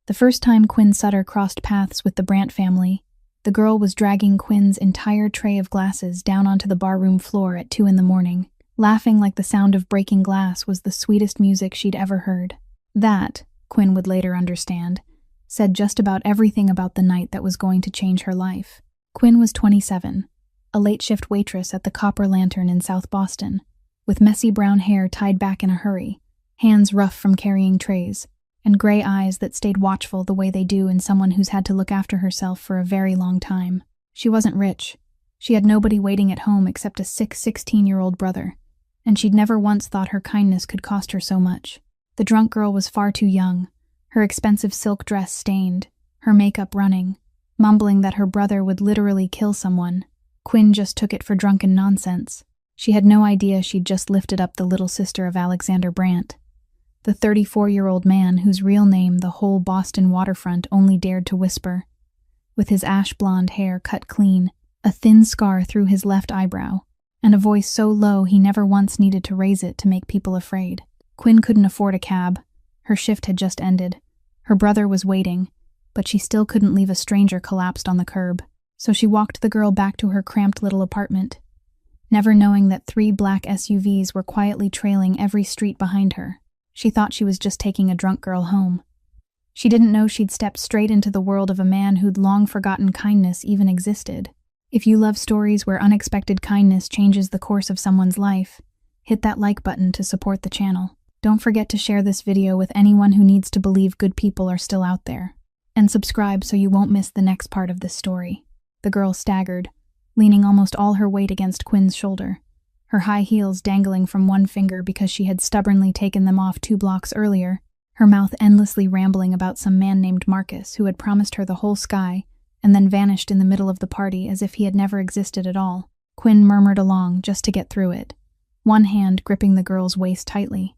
The first time Quinn Sutter crossed paths with the Brandt family, the girl was dragging Quinn's entire tray of glasses down onto the barroom floor at 2 a.m, laughing like the sound of breaking glass was the sweetest music she'd ever heard. That, Quinn would later understand, said just about everything about the night that was going to change her life. Quinn was 27, a late-shift waitress at the Copper Lantern in South Boston, with messy brown hair tied back in a hurry, hands rough from carrying trays, and gray eyes that stayed watchful the way they do in someone who's had to look after herself for a very long time. She wasn't rich. She had nobody waiting at home except a sick 16-year-old brother, and she'd never once thought her kindness could cost her so much. The drunk girl was far too young, her expensive silk dress stained, her makeup running, mumbling that her brother would literally kill someone. Quinn just took it for drunken nonsense. She had no idea she'd just lifted up the little sister of Alexander Brandt, the 34-year-old man whose real name the whole Boston waterfront only dared to whisper. With his ash-blonde hair cut clean, a thin scar through his left eyebrow, and a voice so low he never once needed to raise it to make people afraid. Quinn couldn't afford a cab. Her shift had just ended. Her brother was waiting, but she still couldn't leave a stranger collapsed on the curb. So she walked the girl back to her cramped little apartment, never knowing that 3 black SUVs were quietly trailing every street behind her. She thought she was just taking a drunk girl home. She didn't know she'd stepped straight into the world of a man who'd long forgotten kindness even existed. If you love stories where unexpected kindness changes the course of someone's life, hit that like button to support the channel. Don't forget to share this video with anyone who needs to believe good people are still out there. And subscribe so you won't miss the next part of this story. The girl staggered, leaning almost all her weight against Quinn's shoulder, her high heels dangling from one finger because she had stubbornly taken them off 2 blocks earlier, her mouth endlessly rambling about some man named Marcus who had promised her the whole sky and then vanished in the middle of the party as if he had never existed at all. Quinn murmured along just to get through it, one hand gripping the girl's waist tightly,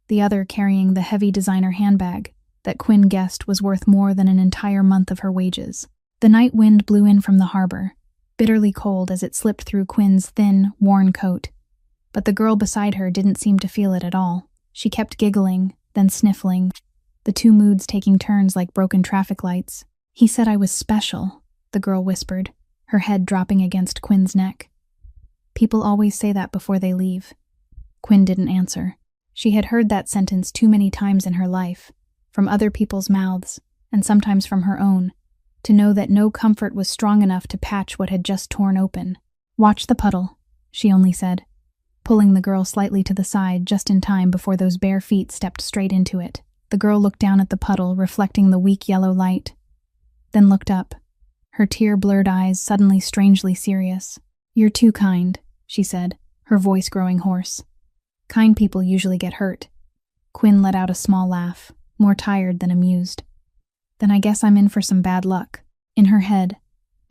the other carrying the heavy designer handbag that Quinn guessed was worth more than an entire month of her wages. The night wind blew in from the harbor, bitterly cold as it slipped through Quinn's thin, worn coat. But the girl beside her didn't seem to feel it at all. She kept giggling, then sniffling, the 2 moods taking turns like broken traffic lights. "He said I was special," the girl whispered, her head dropping against Quinn's neck. "People always say that before they leave." Quinn didn't answer. She had heard that sentence too many times in her life, from other people's mouths, and sometimes from her own, to know that no comfort was strong enough to patch what had just torn open. "Watch the puddle," she only said, pulling the girl slightly to the side just in time before those bare feet stepped straight into it. The girl looked down at the puddle, reflecting the weak yellow light, then looked up, her tear-blurred eyes suddenly strangely serious. "You're too kind," she said, her voice growing hoarse. "Kind people usually get hurt." Quinn let out a small laugh, more tired than amused. "Then I guess I'm in for some bad luck." In her head,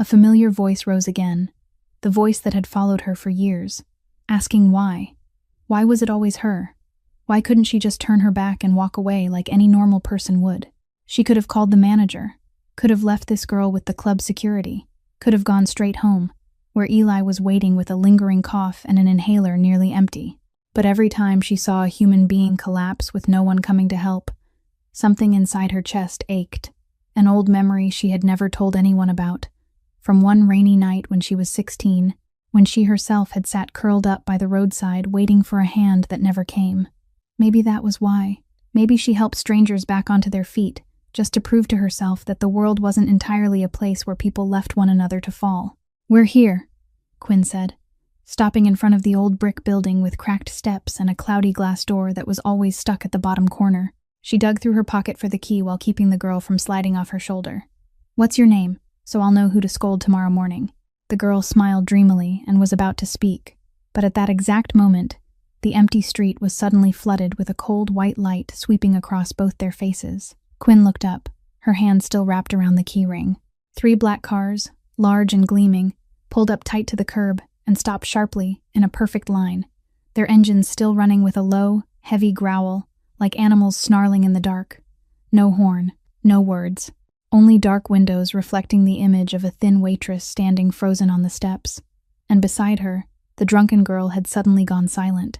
a familiar voice rose again, the voice that had followed her for years, asking why. Why was it always her? Why couldn't she just turn her back and walk away like any normal person would? She could have called the manager, could have left this girl with the club security, could have gone straight home, where Eli was waiting with a lingering cough and an inhaler nearly empty. But every time she saw a human being collapse with no one coming to help, something inside her chest ached, an old memory she had never told anyone about, from one rainy night when she was 16, when she herself had sat curled up by the roadside waiting for a hand that never came. Maybe that was why. Maybe she helped strangers back onto their feet, just to prove to herself that the world wasn't entirely a place where people left one another to fall. "We're here," Quinn said, stopping in front of the old brick building with cracked steps and a cloudy glass door that was always stuck at the bottom corner. She dug through her pocket for the key while keeping the girl from sliding off her shoulder. "What's your name, so I'll know who to scold tomorrow morning?" The girl smiled dreamily and was about to speak, but at that exact moment, the empty street was suddenly flooded with a cold white light sweeping across both their faces. Quinn looked up, her hand still wrapped around the key ring. 3 black cars, large and gleaming, pulled up tight to the curb and stopped sharply in a perfect line, their engines still running with a low, heavy growl, like animals snarling in the dark. No horn, no words. Only dark windows reflecting the image of a thin waitress standing frozen on the steps. And beside her, the drunken girl had suddenly gone silent,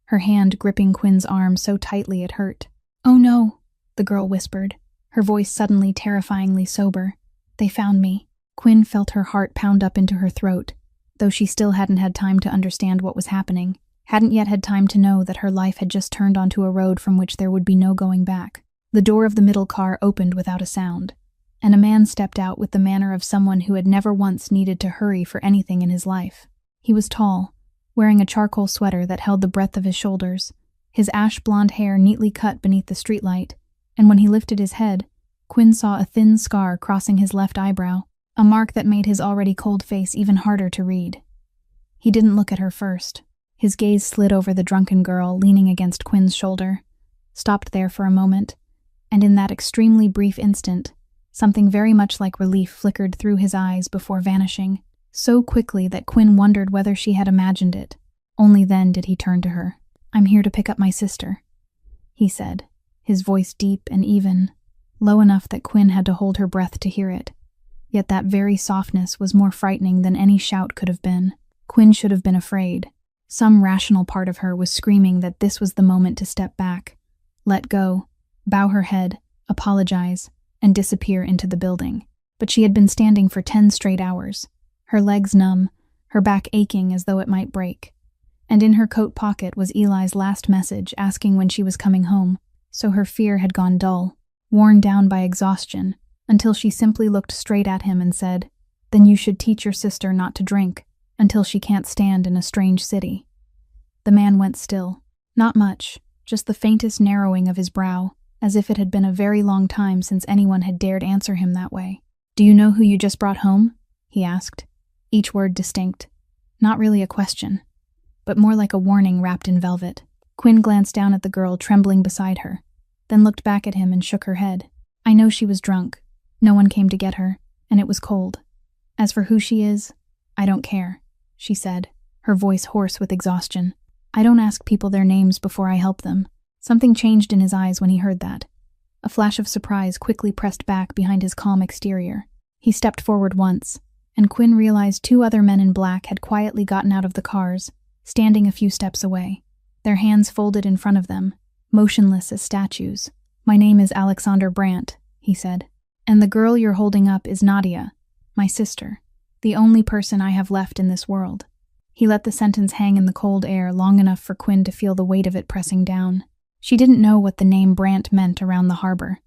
her hand gripping Quinn's arm so tightly it hurt. "Oh no," the girl whispered, her voice suddenly terrifyingly sober. "They found me." Quinn felt her heart pound up into her throat, though she still hadn't had time to understand what was happening, hadn't yet had time to know that her life had just turned onto a road from which there would be no going back. The door of the middle car opened without a sound, and a man stepped out with the manner of someone who had never once needed to hurry for anything in his life. He was tall, wearing a charcoal sweater that held the breadth of his shoulders, his ash-blonde hair neatly cut beneath the streetlight, and when he lifted his head, Quinn saw a thin scar crossing his left eyebrow, a mark that made his already cold face even harder to read. He didn't look at her first. His gaze slid over the drunken girl leaning against Quinn's shoulder, stopped there for a moment, and in that extremely brief instant, something very much like relief flickered through his eyes before vanishing, so quickly that Quinn wondered whether she had imagined it. Only then did he turn to her. "I'm here to pick up my sister," he said, his voice deep and even, low enough that Quinn had to hold her breath to hear it. Yet that very softness was more frightening than any shout could have been. Quinn should have been afraid. Some rational part of her was screaming that this was the moment to step back, let go, bow her head, apologize, and disappear into the building. But she had been standing for 10 straight hours, her legs numb, her back aching as though it might break. And in her coat pocket was Eli's last message asking when she was coming home, so her fear had gone dull, worn down by exhaustion, until she simply looked straight at him and said, "Then you should teach your sister not to drink, until she can't stand in a strange city." The man went still. Not much, just the faintest narrowing of his brow, as if it had been a very long time since anyone had dared answer him that way. "Do you know who you just brought home?" he asked, each word distinct. Not really a question, but more like a warning wrapped in velvet. Quinn glanced down at the girl trembling beside her, then looked back at him and shook her head. "I know she was drunk. No one came to get her, and it was cold. As for who she is, I don't care," she said, her voice hoarse with exhaustion. "I don't ask people their names before I help them." Something changed in his eyes when he heard that. A flash of surprise quickly pressed back behind his calm exterior. He stepped forward once, and Quinn realized 2 other men in black had quietly gotten out of the cars, standing a few steps away, their hands folded in front of them, motionless as statues. "My name is Alexander Brandt," he said, "and the girl you're holding up is Nadia, my sister, the only person I have left in this world." He let the sentence hang in the cold air long enough for Quinn to feel the weight of it pressing down. She didn't know what the name Brandt meant around the harbor,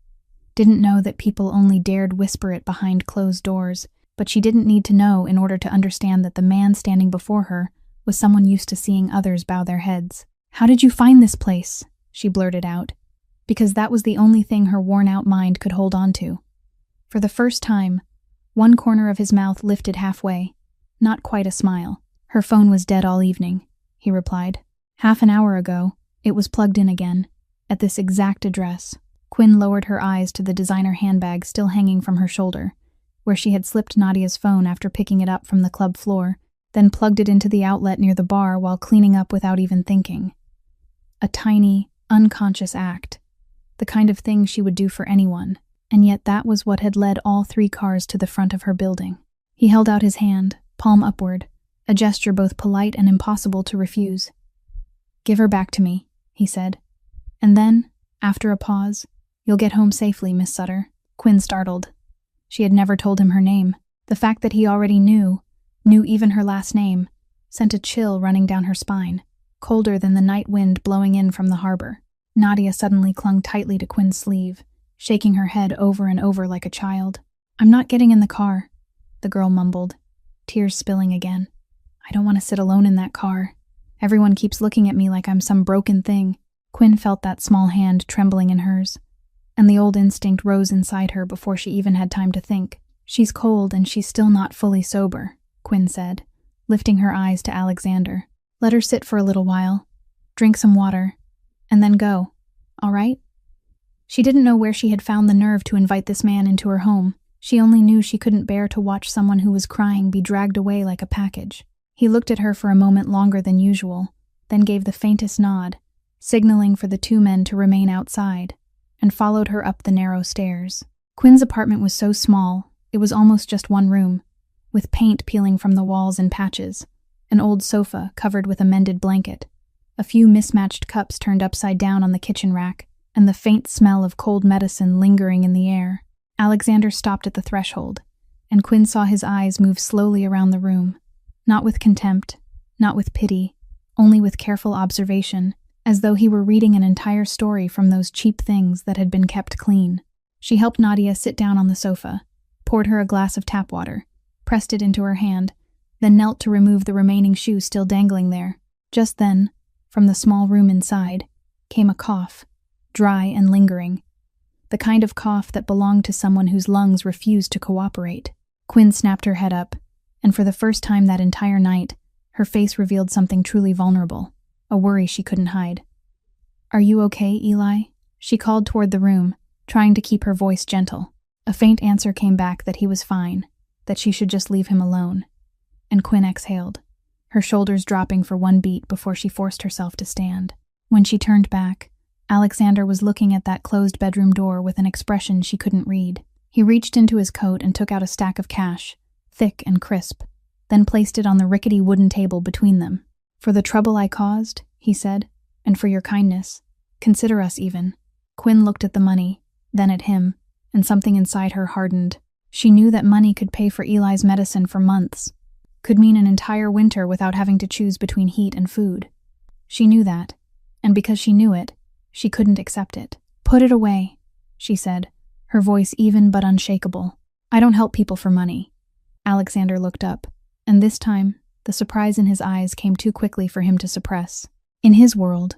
didn't know that people only dared whisper it behind closed doors, but she didn't need to know in order to understand that the man standing before her was someone used to seeing others bow their heads. "How did you find this place?" she blurted out, because that was the only thing her worn-out mind could hold on to. For the first time, one corner of his mouth lifted halfway, not quite a smile. "Her phone was dead all evening," he replied. "Half an hour ago, it was plugged in again, at this exact address." Quinn lowered her eyes to the designer handbag still hanging from her shoulder, where she had slipped Nadia's phone after picking it up from the club floor, then plugged it into the outlet near the bar while cleaning up without even thinking. A tiny, unconscious act, the kind of thing she would do for anyone, and yet that was what had led all 3 cars to the front of her building. He held out his hand, palm upward, a gesture both polite and impossible to refuse. "Give her back to me," he said. "And then, after a pause, you'll get home safely, Miss Sutter." Quinn startled. She had never told him her name. The fact that he already knew even her last name, sent a chill running down her spine, colder than the night wind blowing in from the harbor. Nadia suddenly clung tightly to Quinn's sleeve, shaking her head over and over like a child. "I'm not getting in the car," the girl mumbled, tears spilling again. "I don't want to sit alone in that car. Everyone keeps looking at me like I'm some broken thing." Quinn felt that small hand trembling in hers, and the old instinct rose inside her before she even had time to think. "She's cold and she's still not fully sober," Quinn said, lifting her eyes to Alexander. "Let her sit for a little while, drink some water, and then go, all right?" She didn't know where she had found the nerve to invite this man into her home. She only knew she couldn't bear to watch someone who was crying be dragged away like a package. He looked at her for a moment longer than usual, then gave the faintest nod, signaling for the 2 men to remain outside, and followed her up the narrow stairs. Quinn's apartment was so small, it was almost just one room, with paint peeling from the walls in patches, an old sofa covered with a mended blanket, a few mismatched cups turned upside down on the kitchen rack, and the faint smell of cold medicine lingering in the air. Alexander stopped at the threshold, and Quinn saw his eyes move slowly around the room, not with contempt, not with pity, only with careful observation, as though he were reading an entire story from those cheap things that had been kept clean. She helped Nadia sit down on the sofa, poured her a glass of tap water, pressed it into her hand, then knelt to remove the remaining shoe still dangling there. Just then, from the small room inside, came a cough, dry and lingering, the kind of cough that belonged to someone whose lungs refused to cooperate. Quinn snapped her head up, and for the first time that entire night, her face revealed something truly vulnerable, a worry she couldn't hide. "Are you okay, Eli?" She called toward the room, trying to keep her voice gentle. A faint answer came back that he was fine, that she should just leave him alone. And Quinn exhaled, her shoulders dropping for one beat before she forced herself to stand. When she turned back, Alexander was looking at that closed bedroom door with an expression she couldn't read. He reached into his coat and took out a stack of cash, thick and crisp, then placed it on the rickety wooden table between them. "For the trouble I caused," he said, "and for your kindness, consider us even." Quinn looked at the money, then at him, and something inside her hardened. She knew that money could pay for Eli's medicine for months, could mean an entire winter without having to choose between heat and food. She knew that, and because she knew it, she couldn't accept it. "Put it away," she said, her voice even but unshakable. "I don't help people for money." Alexander looked up, and this time, the surprise in his eyes came too quickly for him to suppress. In his world,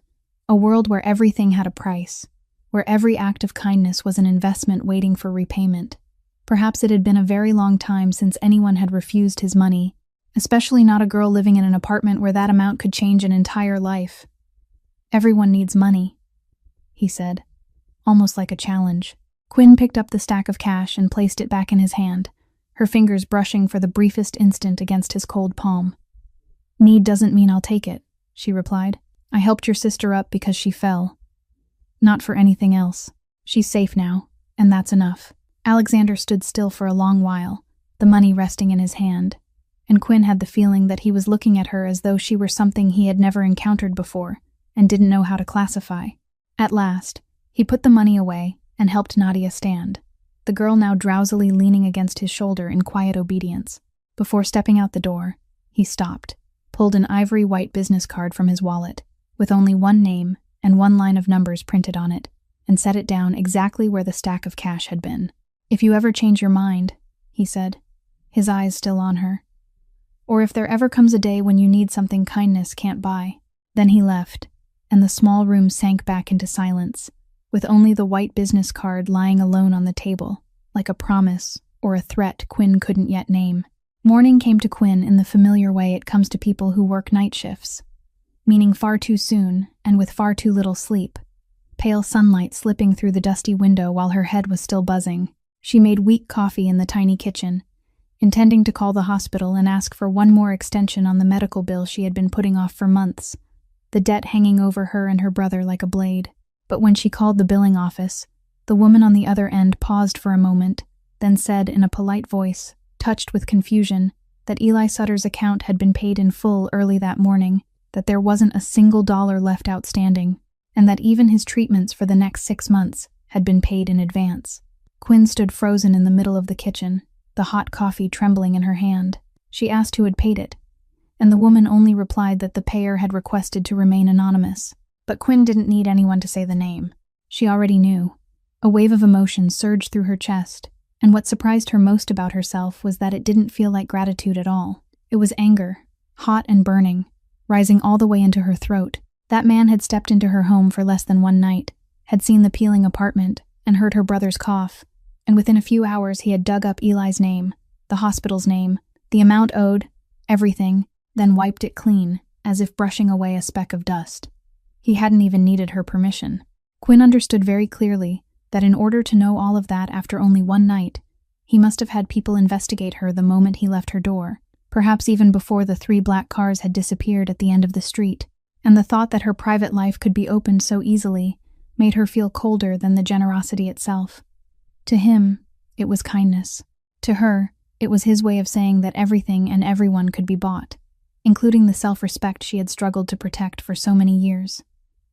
a world where everything had a price, where every act of kindness was an investment waiting for repayment, perhaps it had been a very long time since anyone had refused his money, especially not a girl living in an apartment where that amount could change an entire life. "Everyone needs money," he said, almost like a challenge. Quinn picked up the stack of cash and placed it back in his hand, her fingers brushing for the briefest instant against his cold palm. "Need doesn't mean I'll take it," she replied. "I helped your sister up because she fell. Not for anything else. She's safe now, and that's enough." Alexander stood still for a long while, the money resting in his hand, and Quinn had the feeling that he was looking at her as though she were something he had never encountered before and didn't know how to classify. At last, he put the money away and helped Nadia stand, the girl now drowsily leaning against his shoulder in quiet obedience. Before stepping out the door, he stopped, pulled an ivory white business card from his wallet, with only one name and one line of numbers printed on it, and set it down exactly where the stack of cash had been. "If you ever change your mind," he said, his eyes still on her, "or if there ever comes a day when you need something kindness can't buy." Then he left, and the small room sank back into silence, with only the white business card lying alone on the table, like a promise or a threat Quinn couldn't yet name. Morning came to Quinn in the familiar way it comes to people who work night shifts, meaning far too soon and with far too little sleep, pale sunlight slipping through the dusty window while her head was still buzzing. She made weak coffee in the tiny kitchen, intending to call the hospital and ask for one more extension on the medical bill she had been putting off for months, the debt hanging over her and her brother like a blade. But when she called the billing office, the woman on the other end paused for a moment, then said in a polite voice, touched with confusion, that Eli Sutter's account had been paid in full early that morning, that there wasn't a single dollar left outstanding, and that even his treatments for the next 6 months had been paid in advance. Quinn stood frozen in the middle of the kitchen, the hot coffee trembling in her hand. She asked who had paid it, and the woman only replied that the payer had requested to remain anonymous. But Quinn didn't need anyone to say the name. She already knew. A wave of emotion surged through her chest, and what surprised her most about herself was that it didn't feel like gratitude at all. It was anger, hot and burning, rising all the way into her throat. That man had stepped into her home for less than one night, had seen the peeling apartment, and heard her brother's cough, and within a few hours he had dug up Eli's name, the hospital's name, the amount owed, everything, then wiped it clean, as if brushing away a speck of dust. He hadn't even needed her permission. Quinn understood very clearly that in order to know all of that after only one night, he must have had people investigate her the moment he left her door, perhaps even before the 3 black cars had disappeared at the end of the street, and the thought that her private life could be opened so easily made her feel colder than the generosity itself. To him, it was kindness. To her, it was his way of saying that everything and everyone could be bought, including the self-respect she had struggled to protect for so many years.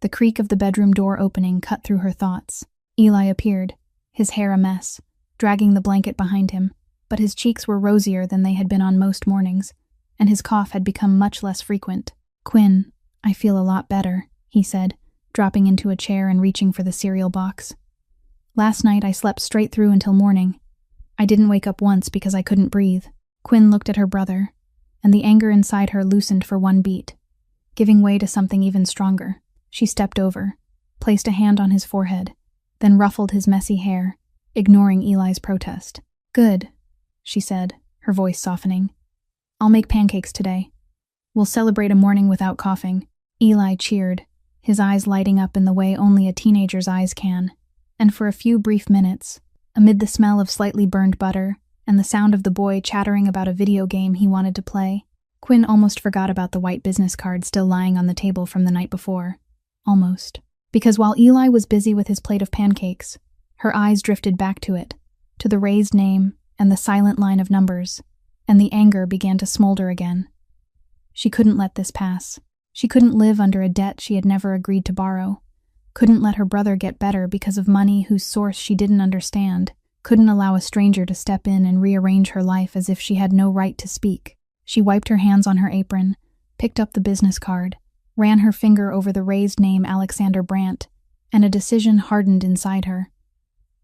The creak of the bedroom door opening cut through her thoughts. Eli appeared, his hair a mess, dragging the blanket behind him, but his cheeks were rosier than they had been on most mornings, and his cough had become much less frequent. "Quinn, I feel a lot better," he said, dropping into a chair and reaching for the cereal box. "Last night I slept straight through until morning. I didn't wake up once because I couldn't breathe." Quinn looked at her brother, and the anger inside her loosened for one beat, giving way to something even stronger. She stepped over, placed a hand on his forehead, then ruffled his messy hair, ignoring Eli's protest. "Good," she said, her voice softening. "I'll make pancakes today. We'll celebrate a morning without coughing." Eli cheered, his eyes lighting up in the way only a teenager's eyes can, and for a few brief minutes, amid the smell of slightly burned butter and the sound of the boy chattering about a video game he wanted to play, Quinn almost forgot about the white business card still lying on the table from the night before. Almost. Because while Eli was busy with his plate of pancakes, her eyes drifted back to it, to the raised name and the silent line of numbers, and the anger began to smolder again. She couldn't let this pass. She couldn't live under a debt she had never agreed to borrow, couldn't let her brother get better because of money whose source she didn't understand, couldn't allow a stranger to step in and rearrange her life as if she had no right to speak. She wiped her hands on her apron, picked up the business card, ran her finger over the raised name Alexander Brandt, and a decision hardened inside her.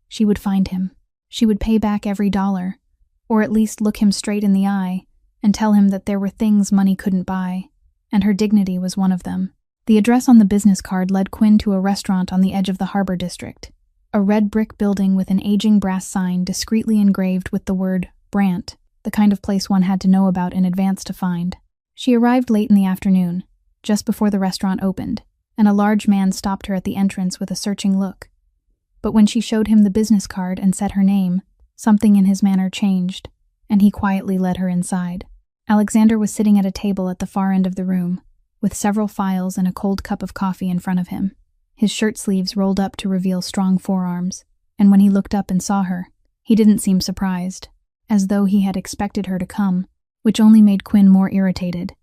She would find him. She would pay back every dollar, or at least look him straight in the eye and tell him that there were things money couldn't buy, and her dignity was one of them. The address on the business card led Quinn to a restaurant on the edge of the Harbor District, a red brick building with an aging brass sign discreetly engraved with the word Brandt, the kind of place one had to know about in advance to find. She arrived late in the afternoon, just before the restaurant opened, and a large man stopped her at the entrance with a searching look. But when she showed him the business card and said her name, something in his manner changed, and he quietly led her inside. Alexander was sitting at a table at the far end of the room, with several files and a cold cup of coffee in front of him. His shirt sleeves rolled up to reveal strong forearms, and when he looked up and saw her, he didn't seem surprised, as though he had expected her to come, which only made Quinn more irritated.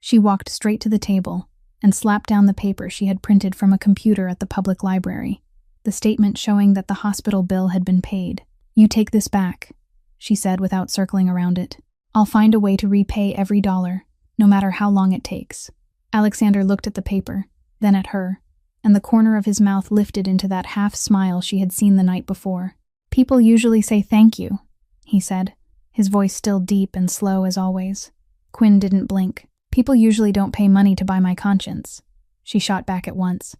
She walked straight to the table and slapped down the paper she had printed from a computer at the public library, the statement showing that the hospital bill had been paid. "You take this back," she said without circling around it. "I'll find a way to repay every dollar, no matter how long it takes." Alexander looked at the paper, then at her, and the corner of his mouth lifted into that half-smile she had seen the night before. "People usually say thank you," he said, his voice still deep and slow as always. Quinn didn't blink. "People usually don't pay money to buy my conscience," she shot back at once,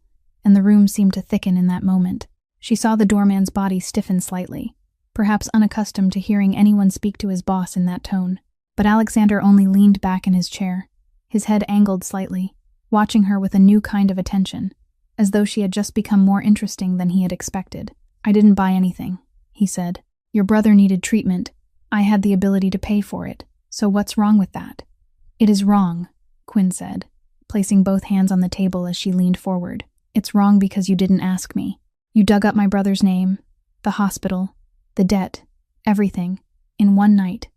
and the room seemed to thicken in that moment. She saw the doorman's body stiffen slightly, perhaps unaccustomed to hearing anyone speak to his boss in that tone. But Alexander only leaned back in his chair, his head angled slightly, watching her with a new kind of attention, as though she had just become more interesting than he had expected. "I didn't buy anything," he said. "Your brother needed treatment. I had the ability to pay for it, so what's wrong with that?" "It is wrong," Quinn said, placing both hands on the table as she leaned forward. "It's wrong because you didn't ask me. You dug up my brother's name, the hospital, the debt, everything, in one night,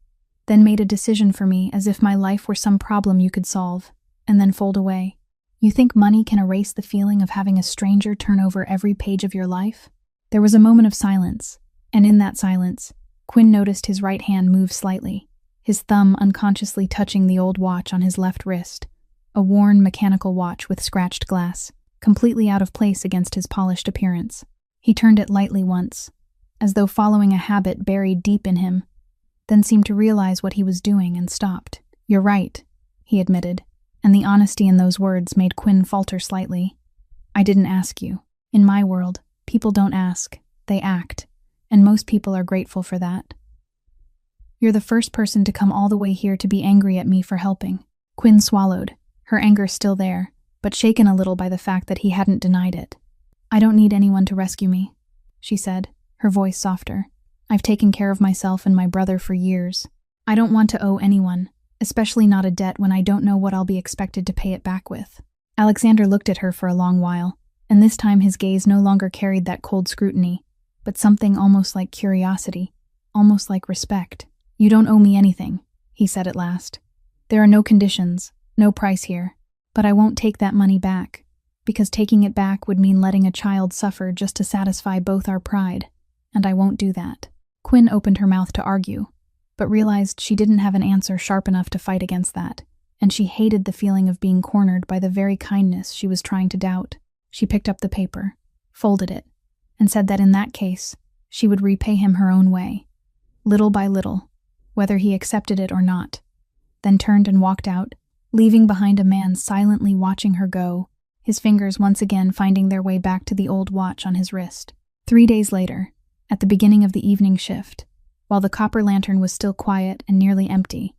then made a decision for me as if my life were some problem you could solve, and then fold away. You think money can erase the feeling of having a stranger turn over every page of your life?" There was a moment of silence, and in that silence, Quinn noticed his right hand move slightly, his thumb unconsciously touching the old watch on his left wrist, a worn mechanical watch with scratched glass, completely out of place against his polished appearance. He turned it lightly once, as though following a habit buried deep in him, then seemed to realize what he was doing and stopped. "You're right," he admitted, and the honesty in those words made Quinn falter slightly. "I didn't ask you. In my world, people don't ask, they act, and most people are grateful for that. You're the first person to come all the way here to be angry at me for helping." Quinn swallowed, her anger still there, but shaken a little by the fact that he hadn't denied it. "I don't need anyone to rescue me," she said, her voice softer. "I've taken care of myself and my brother for years. I don't want to owe anyone, especially not a debt when I don't know what I'll be expected to pay it back with." Alexander looked at her for a long while, and this time his gaze no longer carried that cold scrutiny, but something almost like curiosity, almost like respect. "You don't owe me anything," he said at last. "There are no conditions, no price here, but I won't take that money back. because taking it back would mean letting a child suffer just to satisfy both our pride, and I won't do that." Quinn opened her mouth to argue, but realized she didn't have an answer sharp enough to fight against that, and she hated the feeling of being cornered by the very kindness she was trying to doubt. She picked up the paper, folded it, and said that in that case, she would repay him her own way, little by little, whether he accepted it or not, then turned and walked out, leaving behind a man silently watching her go, his fingers once again finding their way back to the old watch on his wrist. 3 days later, at the beginning of the evening shift, while the copper lantern was still quiet and nearly empty,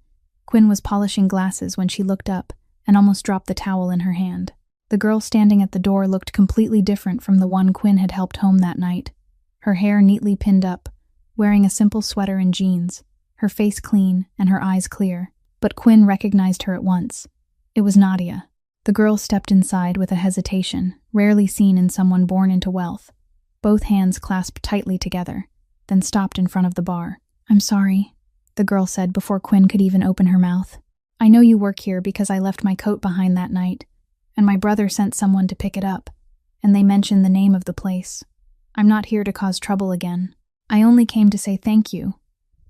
Quinn was polishing glasses when she looked up and almost dropped the towel in her hand. The girl standing at the door looked completely different from the one Quinn had helped home that night. Her hair neatly pinned up, wearing a simple sweater and jeans, her face clean and her eyes clear. But Quinn recognized her at once. It was Nadia. The girl stepped inside with a hesitation, rarely seen in someone born into wealth, both hands clasped tightly together, then stopped in front of the bar. "I'm sorry," the girl said before Quinn could even open her mouth. "I know you work here because I left my coat behind that night, and my brother sent someone to pick it up, and they mentioned the name of the place. I'm not here to cause trouble again. I only came to say thank you,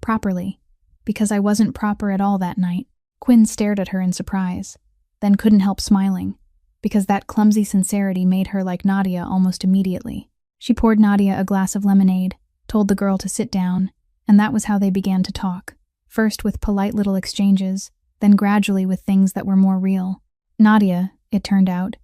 properly, because I wasn't proper at all that night." Quinn stared at her in surprise, then couldn't help smiling, because that clumsy sincerity made her like Nadia almost immediately. She poured Nadia a glass of lemonade, told the girl to sit down, and that was how they began to talk, first with polite little exchanges, then gradually with things that were more real. Nadia, it turned out,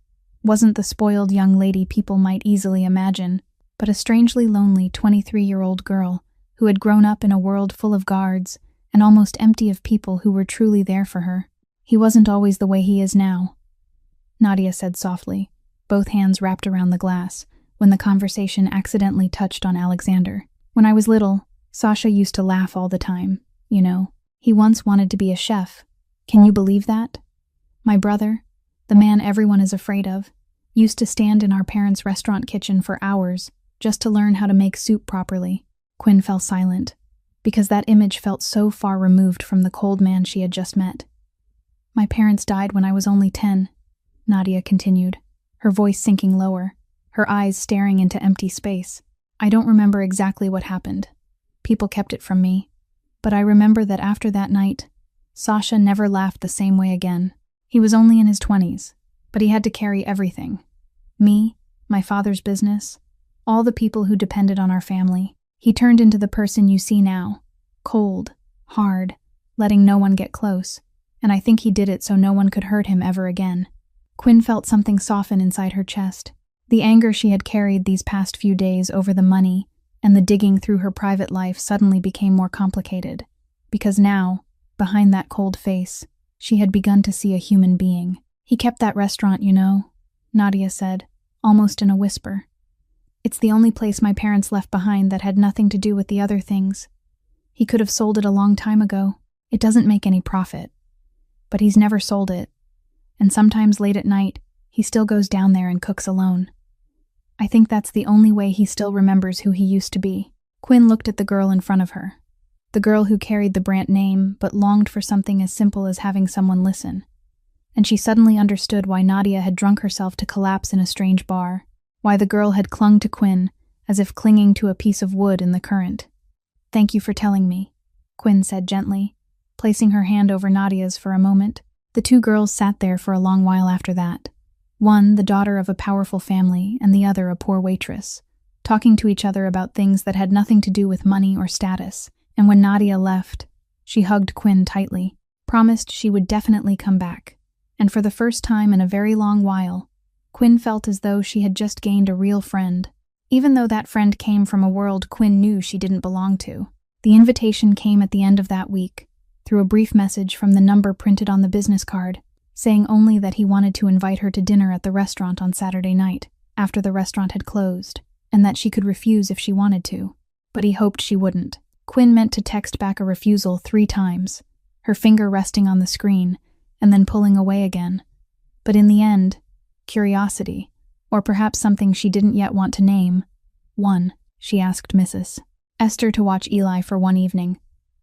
wasn't the spoiled young lady people might easily imagine, but a strangely lonely 23-year-old girl who had grown up in a world full of guards and almost empty of people who were truly there for her. "He wasn't always the way he is now," Nadia said softly, both hands wrapped around the glass, when the conversation accidentally touched on Alexander. "When I was little, Sasha used to laugh all the time, you know. He once wanted to be a chef. Can you believe that? My brother, the man everyone is afraid of, used to stand in our parents' restaurant kitchen for hours just to learn how to make soup properly." Quinn fell silent, because that image felt so far removed from the cold man she had just met. "My parents died when I was only 10, Nadia continued, her voice sinking lower, her eyes staring into empty space. "I don't remember exactly what happened. People kept it from me. But I remember that after that night, Sasha never laughed the same way again. He was only in his 20s, but he had to carry everything. Me, my father's business, all the people who depended on our family. He turned into the person you see now, cold, hard, letting no one get close, and I think he did it so no one could hurt him ever again." Quinn felt something soften inside her chest. The anger she had carried these past few days over the money and the digging through her private life suddenly became more complicated, because now, behind that cold face, she had begun to see a human being. "He kept that restaurant, you know," Nadia said, almost in a whisper. "It's the only place my parents left behind that had nothing to do with the other things. He could have sold it a long time ago. It doesn't make any profit. But he's never sold it. And sometimes late at night, he still goes down there and cooks alone. I think that's the only way he still remembers who he used to be." Quinn looked at the girl in front of her, the girl who carried the Brandt name but longed for something as simple as having someone listen. And she suddenly understood why Nadia had drunk herself to collapse in a strange bar, why the girl had clung to Quinn as if clinging to a piece of wood in the current. "Thank you for telling me," Quinn said gently, placing her hand over Nadia's for a moment. The two girls sat there for a long while after that, one the daughter of a powerful family and the other a poor waitress, talking to each other about things that had nothing to do with money or status. And when Nadia left, she hugged Quinn tightly, promised she would definitely come back. And for the first time in a very long while, Quinn felt as though she had just gained a real friend, even though that friend came from a world Quinn knew she didn't belong to. The invitation came at the end of that week, through a brief message from the number printed on the business card, saying only that he wanted to invite her to dinner at the restaurant on Saturday night, after the restaurant had closed, and that she could refuse if she wanted to. But he hoped she wouldn't. Quinn meant to text back a refusal 3 times, her finger resting on the screen, and then pulling away again. But in the end, curiosity, or perhaps something she didn't yet want to name, won. She asked Mrs. Esther to watch Eli for one evening,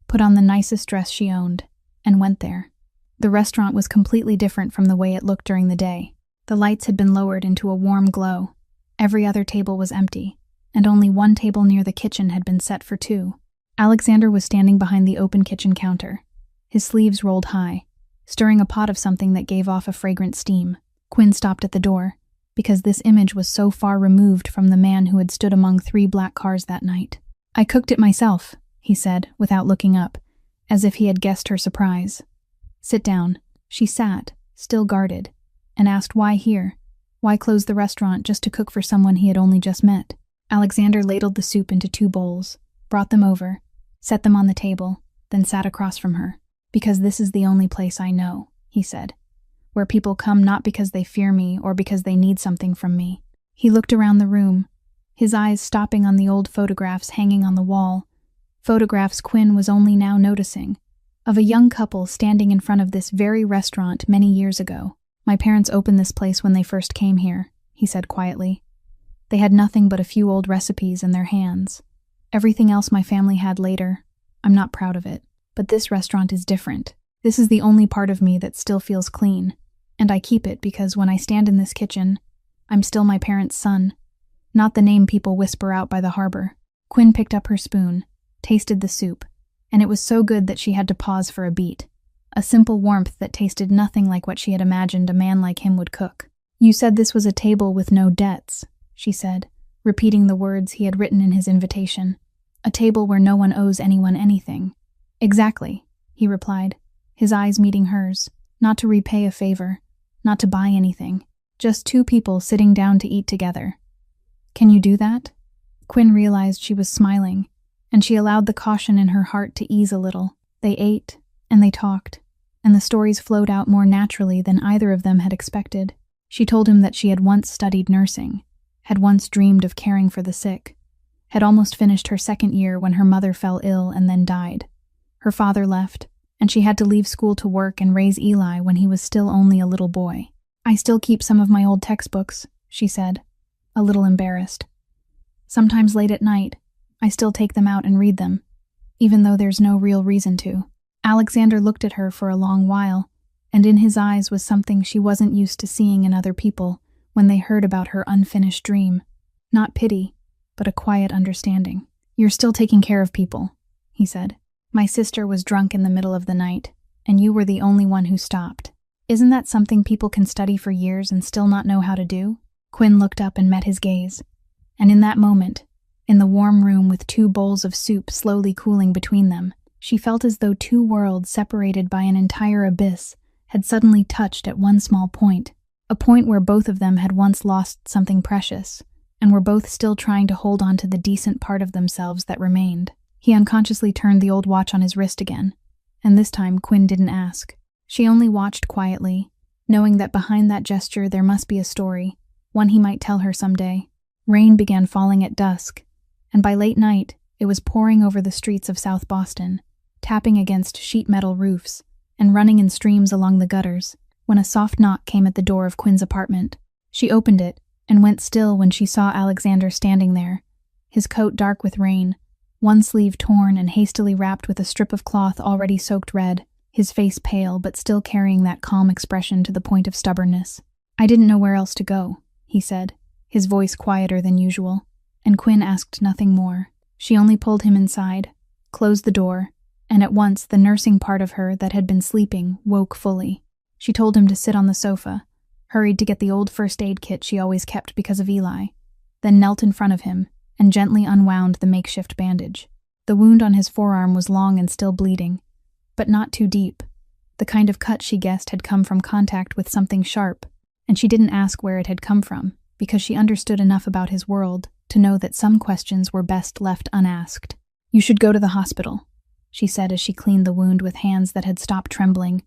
put on the nicest dress she owned, and went there. The restaurant was completely different from the way it looked during the day. The lights had been lowered into a warm glow. Every other table was empty, and only one table near the kitchen had been set for two. Alexander was standing behind the open kitchen counter, his sleeves rolled high, stirring a pot of something that gave off a fragrant steam. Quinn stopped at the door, because this image was so far removed from the man who had stood among 3 black cars that night. "I cooked it myself," he said, without looking up, as if he had guessed her surprise. "Sit down." She sat, still guarded, and asked why here, why close the restaurant just to cook for someone he had only just met. Alexander ladled the soup into 2 bowls, brought them over, set them on the table, then sat across from her. "Because this is the only place I know," he said, "where people come not because they fear me or because they need something from me." He looked around the room, his eyes stopping on the old photographs hanging on the wall, photographs Quinn was only now noticing, of a young couple standing in front of this very restaurant many years ago. "My parents opened this place when they first came here," he said quietly. "They had nothing but a few old recipes in their hands. Everything else my family had later. I'm not proud of it. But this restaurant is different. This is the only part of me that still feels clean. And I keep it because when I stand in this kitchen, I'm still my parents' son, not the name people whisper out by the harbor." Quinn picked up her spoon, tasted the soup, and it was so good that she had to pause for a beat. A simple warmth that tasted nothing like what she had imagined a man like him would cook. "You said this was a table with no debts," she said, repeating the words he had written in his invitation. "A table where no one owes anyone anything." "Exactly," he replied, his eyes meeting hers, "not to repay a favor, not to buy anything, just 2 people sitting down to eat together. Can you do that?" Quinn realized she was smiling, and she allowed the caution in her heart to ease a little. They ate, and they talked, and the stories flowed out more naturally than either of them had expected. She told him that she had once studied nursing, had once dreamed of caring for the sick, had almost finished her 2nd year when her mother fell ill and then died. Her father left, and she had to leave school to work and raise Eli when he was still only a little boy. "I still keep some of my old textbooks," she said, a little embarrassed. "Sometimes late at night, I still take them out and read them, even though there's no real reason to." Alexander looked at her for a long while, and in his eyes was something she wasn't used to seeing in other people when they heard about her unfinished dream. Not pity, but a quiet understanding. "You're still taking care of people," he said. "My sister was drunk in the middle of the night, and you were the only one who stopped. Isn't that something people can study for years and still not know how to do?" Quinn looked up and met his gaze, and in that moment, in the warm room with 2 bowls of soup slowly cooling between them, she felt as though 2 worlds separated by an entire abyss had suddenly touched at one small point, a point where both of them had once lost something precious, and were both still trying to hold on to the decent part of themselves that remained. He unconsciously turned the old watch on his wrist again, and this time Quinn didn't ask. She only watched quietly, knowing that behind that gesture there must be a story, one he might tell her someday. Rain began falling at dusk, and by late night it was pouring over the streets of South Boston, tapping against sheet metal roofs, and running in streams along the gutters, when a soft knock came at the door of Quinn's apartment. She opened it, and went still when she saw Alexander standing there, his coat dark with rain, one sleeve torn and hastily wrapped with a strip of cloth already soaked red, his face pale but still carrying that calm expression to the point of stubbornness. "I didn't know where else to go," he said, his voice quieter than usual, and Quinn asked nothing more. She only pulled him inside, closed the door, and at once the nursing part of her that had been sleeping woke fully. She told him to sit on the sofa, hurried to get the old first aid kit she always kept because of Eli, then knelt in front of him and gently unwound the makeshift bandage. The wound on his forearm was long and still bleeding, but not too deep, the kind of cut she guessed had come from contact with something sharp, and she didn't ask where it had come from, because she understood enough about his world to know that some questions were best left unasked. "You should go to the hospital," she said as she cleaned the wound with hands that had stopped trembling,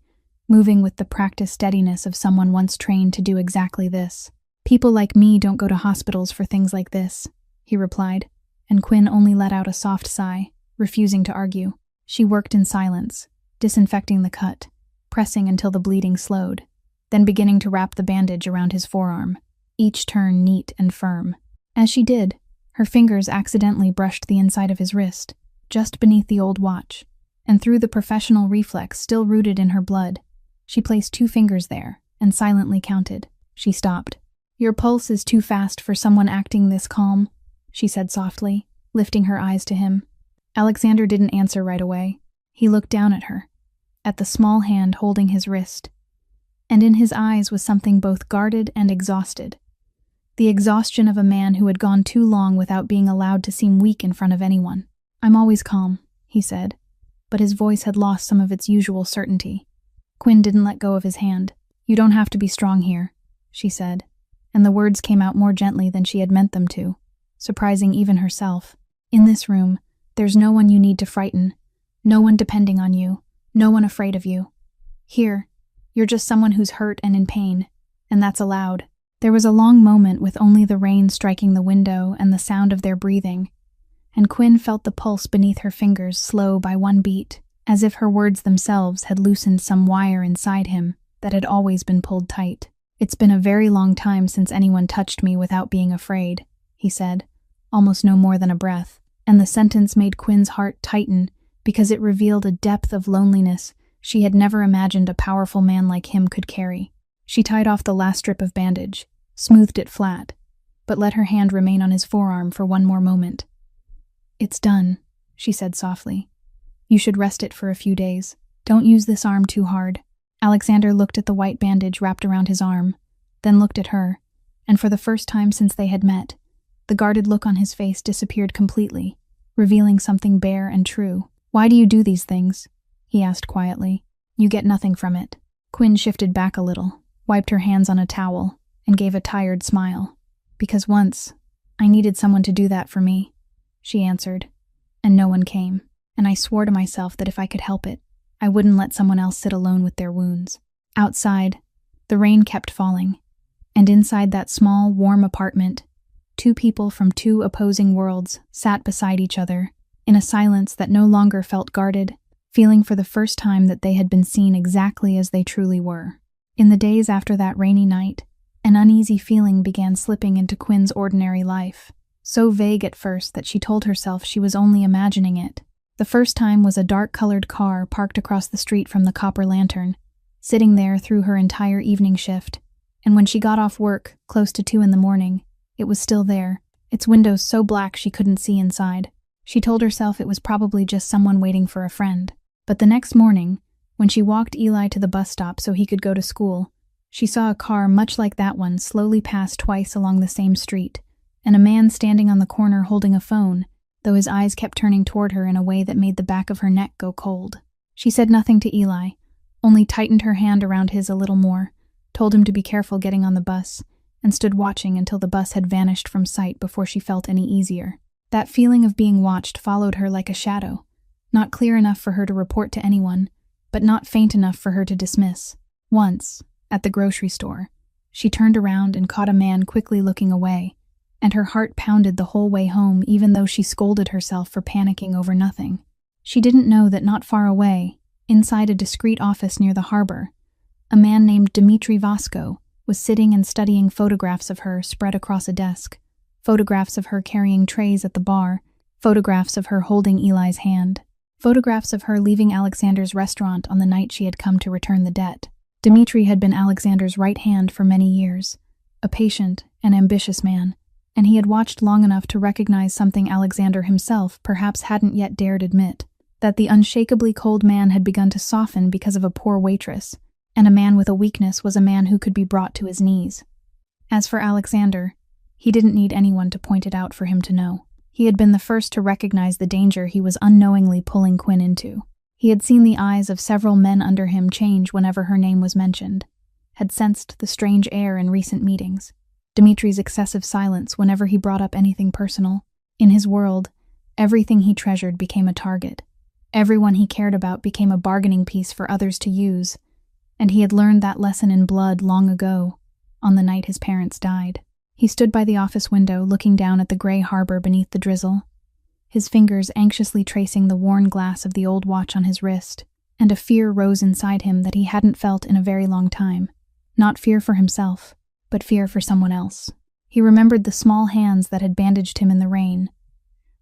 moving with the practiced steadiness of someone once trained to do exactly this. "People like me don't go to hospitals for things like this," he replied, and Quinn only let out a soft sigh, refusing to argue. She worked in silence, disinfecting the cut, pressing until the bleeding slowed, then beginning to wrap the bandage around his forearm, each turn neat and firm. As she did, her fingers accidentally brushed the inside of his wrist, just beneath the old watch, and through the professional reflex still rooted in her blood, she placed 2 fingers there and silently counted. She stopped. "Your pulse is too fast for someone acting this calm," she said softly, lifting her eyes to him. Alexander didn't answer right away. He looked down at her, at the small hand holding his wrist. And in his eyes was something both guarded and exhausted. The exhaustion of a man who had gone too long without being allowed to seem weak in front of anyone. "I'm always calm," he said, but his voice had lost some of its usual certainty. Quinn didn't let go of his hand. "You don't have to be strong here," she said, and the words came out more gently than she had meant them to, surprising even herself. "In this room, there's no one you need to frighten, no one depending on you, no one afraid of you. Here, you're just someone who's hurt and in pain, and that's allowed." There was a long moment with only the rain striking the window and the sound of their breathing, and Quinn felt the pulse beneath her fingers slow by one beat, as if her words themselves had loosened some wire inside him that had always been pulled tight. "It's been a very long time since anyone touched me without being afraid," he said, almost no more than a breath, and the sentence made Quinn's heart tighten because it revealed a depth of loneliness she had never imagined a powerful man like him could carry. She tied off the last strip of bandage, smoothed it flat, but let her hand remain on his forearm for one more moment. "It's done," she said softly. "You should rest it for a few days. Don't use this arm too hard." Alexander looked at the white bandage wrapped around his arm, then looked at her, and for the first time since they had met, the guarded look on his face disappeared completely, revealing something bare and true. "Why do you do these things?" he asked quietly. "You get nothing from it." Quinn shifted back a little, wiped her hands on a towel, and gave a tired smile. "Because once, I needed someone to do that for me," she answered, "and no one came. And I swore to myself that if I could help it, I wouldn't let someone else sit alone with their wounds." Outside, the rain kept falling, and inside that small, warm apartment, two people from two opposing worlds sat beside each other, in a silence that no longer felt guarded, feeling for the first time that they had been seen exactly as they truly were. In the days after that rainy night, an uneasy feeling began slipping into Quinn's ordinary life, so vague at first that she told herself she was only imagining it. The first time was a dark-colored car parked across the street from the Copper Lantern, sitting there through her entire evening shift, and when she got off work, close to 2 a.m, it was still there, its windows so black she couldn't see inside. She told herself it was probably just someone waiting for a friend. But the next morning, when she walked Eli to the bus stop so he could go to school, she saw a car much like that one slowly pass twice along the same street, and a man standing on the corner holding a phone, though his eyes kept turning toward her in a way that made the back of her neck go cold. She said nothing to Eli, only tightened her hand around his a little more, told him to be careful getting on the bus, and stood watching until the bus had vanished from sight before she felt any easier. That feeling of being watched followed her like a shadow, not clear enough for her to report to anyone, but not faint enough for her to dismiss. Once, at the grocery store, she turned around and caught a man quickly looking away, and her heart pounded the whole way home even though she scolded herself for panicking over nothing. She didn't know that not far away, inside a discreet office near the harbor, a man named Dmitri Vasco was sitting and studying photographs of her spread across a desk, photographs of her carrying trays at the bar, photographs of her holding Eli's hand, photographs of her leaving Alexander's restaurant on the night she had come to return the debt. Dmitri had been Alexander's right hand for many years, a patient and ambitious man, and he had watched long enough to recognize something Alexander himself perhaps hadn't yet dared admit, that the unshakably cold man had begun to soften because of a poor waitress, and a man with a weakness was a man who could be brought to his knees. As for Alexander, he didn't need anyone to point it out for him to know. He had been the first to recognize the danger he was unknowingly pulling Quinn into. He had seen the eyes of several men under him change whenever her name was mentioned, had sensed the strange air in recent meetings, Dimitri's excessive silence whenever he brought up anything personal. In his world, everything he treasured became a target. Everyone he cared about became a bargaining piece for others to use, and he had learned that lesson in blood long ago, on the night his parents died. He stood by the office window looking down at the gray harbor beneath the drizzle, his fingers anxiously tracing the worn glass of the old watch on his wrist, and a fear rose inside him that he hadn't felt in a very long time. Not fear for himself, but fear for someone else. He remembered the small hands that had bandaged him in the rain,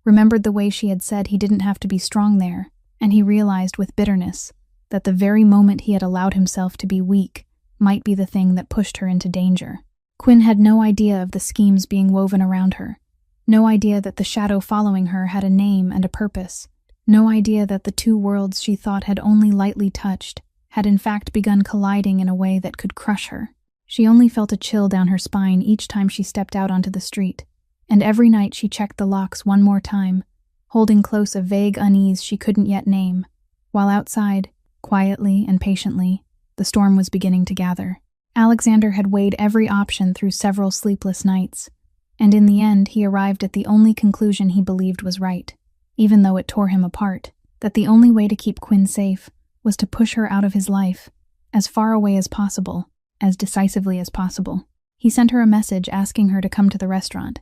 remembered the way she had said he didn't have to be strong there, and he realized with bitterness that the very moment he had allowed himself to be weak might be the thing that pushed her into danger. Quinn had no idea of the schemes being woven around her. No idea that the shadow following her had a name and a purpose. No idea that the two worlds she thought had only lightly touched had in fact begun colliding in a way that could crush her. She only felt a chill down her spine each time she stepped out onto the street, and every night she checked the locks one more time, holding close a vague unease she couldn't yet name, while outside, quietly and patiently, the storm was beginning to gather. Alexander had weighed every option through several sleepless nights, and in the end he arrived at the only conclusion he believed was right, even though it tore him apart, that the only way to keep Quinn safe was to push her out of his life, as far away as possible, as decisively as possible. He sent her a message asking her to come to the restaurant,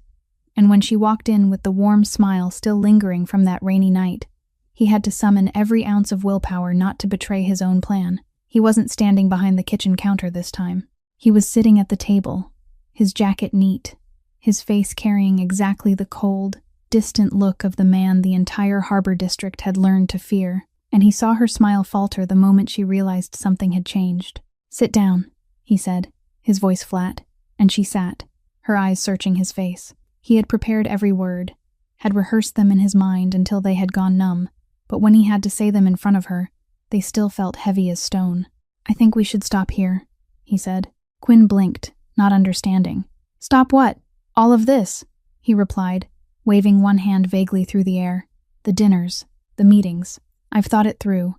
and when she walked in with the warm smile still lingering from that rainy night, he had to summon every ounce of willpower not to betray his own plan. He wasn't standing behind the kitchen counter this time. He was sitting at the table, his jacket neat, his face carrying exactly the cold, distant look of the man the entire harbor district had learned to fear, and he saw her smile falter the moment she realized something had changed. "Sit down," he said, his voice flat, and she sat, her eyes searching his face. He had prepared every word, had rehearsed them in his mind until they had gone numb, but when he had to say them in front of her, they still felt heavy as stone. "I think we should stop here," he said. Quinn blinked, not understanding. "Stop what? All of this?" he replied, waving one hand vaguely through the air. "The dinners, the meetings. I've thought it through,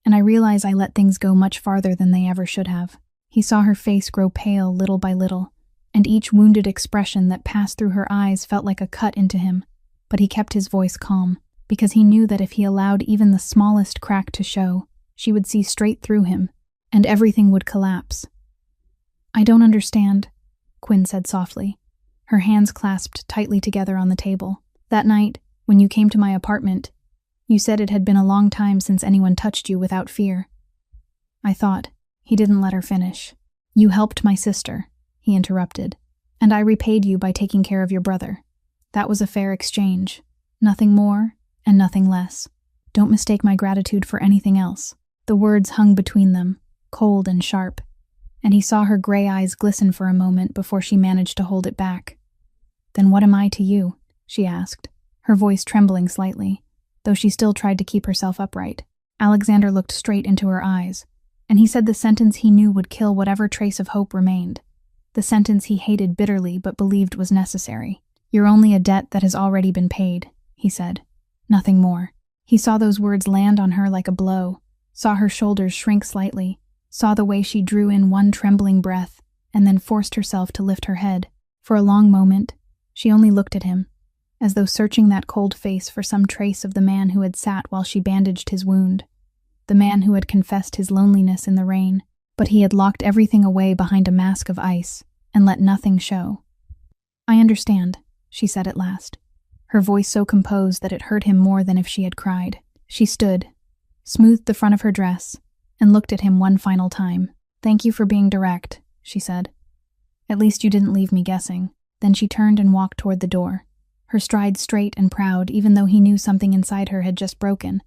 and I realize I let things go much farther than they ever should have." He saw her face grow pale little by little, and each wounded expression that passed through her eyes felt like a cut into him, but he kept his voice calm, because he knew that if he allowed even the smallest crack to show, she would see straight through him, and everything would collapse. "I don't understand," Quinn said softly, her hands clasped tightly together on the table. "That night, when you came to my apartment, you said it had been a long time since anyone touched you without fear. I thought." He didn't let her finish. "You helped my sister," he interrupted, "and I repaid you by taking care of your brother. That was a fair exchange. Nothing more and nothing less. Don't mistake my gratitude for anything else." The words hung between them, cold and sharp, and he saw her gray eyes glisten for a moment before she managed to hold it back. "Then what am I to you?" she asked, her voice trembling slightly, though she still tried to keep herself upright. Alexander looked straight into her eyes, and he said the sentence he knew would kill whatever trace of hope remained, the sentence he hated bitterly but believed was necessary. "You're only a debt that has already been paid," he said. "Nothing more." He saw those words land on her like a blow, saw her shoulders shrink slightly, saw the way she drew in one trembling breath, and then forced herself to lift her head. For a long moment, she only looked at him, as though searching that cold face for some trace of the man who had sat while she bandaged his wound, the man who had confessed his loneliness in the rain, but he had locked everything away behind a mask of ice and let nothing show. "I understand," she said at last, her voice so composed that it hurt him more than if she had cried. She stood, smoothed the front of her dress, and looked at him one final time. "Thank you for being direct," she said. "At least you didn't leave me guessing." Then she turned and walked toward the door, her stride straight and proud even though he knew something inside her had just broken.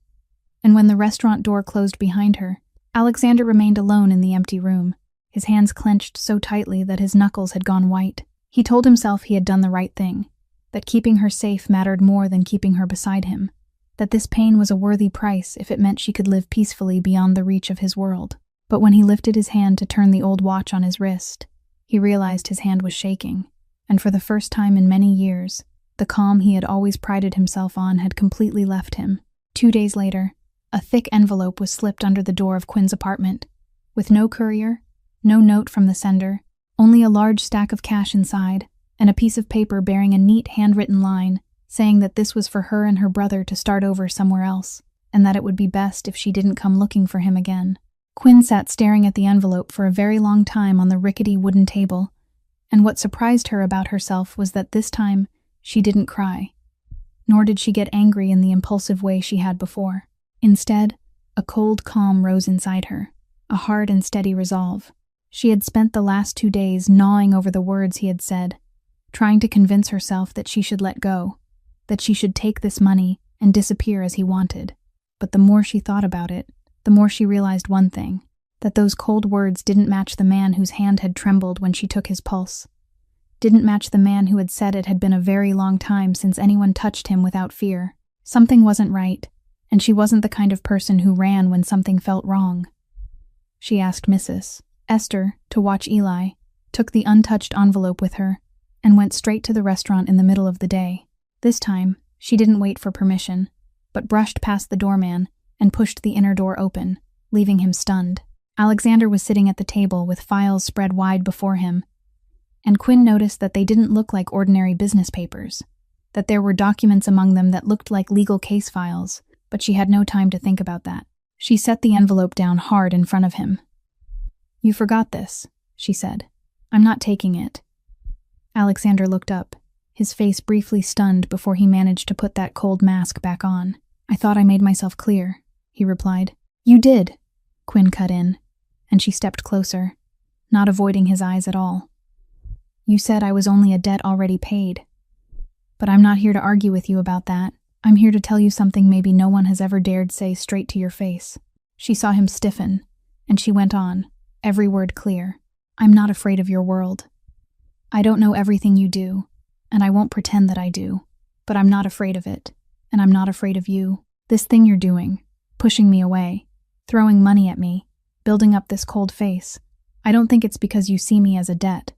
And when the restaurant door closed behind her, Alexander remained alone in the empty room, his hands clenched so tightly that his knuckles had gone white. He told himself he had done the right thing, that keeping her safe mattered more than keeping her beside him, that this pain was a worthy price if it meant she could live peacefully beyond the reach of his world. But when he lifted his hand to turn the old watch on his wrist, he realized his hand was shaking, and for the first time in many years, the calm he had always prided himself on had completely left him. 2 days later, a thick envelope was slipped under the door of Quinn's apartment, with no courier, no note from the sender, only a large stack of cash inside, and a piece of paper bearing a neat handwritten line saying that this was for her and her brother to start over somewhere else, and that it would be best if she didn't come looking for him again. Quinn sat staring at the envelope for a very long time on the rickety wooden table, and what surprised her about herself was that this time she didn't cry, nor did she get angry in the impulsive way she had before. Instead, a cold calm rose inside her, a hard and steady resolve. She had spent the last 2 days gnawing over the words he had said, trying to convince herself that she should let go, that she should take this money and disappear as he wanted. But the more she thought about it, the more she realized one thing, that those cold words didn't match the man whose hand had trembled when she took his pulse, didn't match the man who had said it had been a very long time since anyone touched him without fear. Something wasn't right, and she wasn't the kind of person who ran when something felt wrong. She asked Mrs. Esther to watch Eli, took the untouched envelope with her, and went straight to the restaurant in the middle of the day. This time, she didn't wait for permission, but brushed past the doorman and pushed the inner door open, leaving him stunned. Alexander was sitting at the table with files spread wide before him, and Quinn noticed that they didn't look like ordinary business papers, that there were documents among them that looked like legal case files, but she had no time to think about that. She set the envelope down hard in front of him. "You forgot this," she said. "I'm not taking it." Alexander looked up, his face briefly stunned before he managed to put that cold mask back on. "I thought I made myself clear," he replied. "You did," Quinn cut in, and she stepped closer, not avoiding his eyes at all. "You said I was only a debt already paid. But I'm not here to argue with you about that. I'm here to tell you something maybe no one has ever dared say straight to your face." She saw him stiffen, and she went on, every word clear. "I'm not afraid of your world. I don't know everything you do, and I won't pretend that I do, but I'm not afraid of it, and I'm not afraid of you. This thing you're doing, pushing me away, throwing money at me, building up this cold face, I don't think it's because you see me as a debt.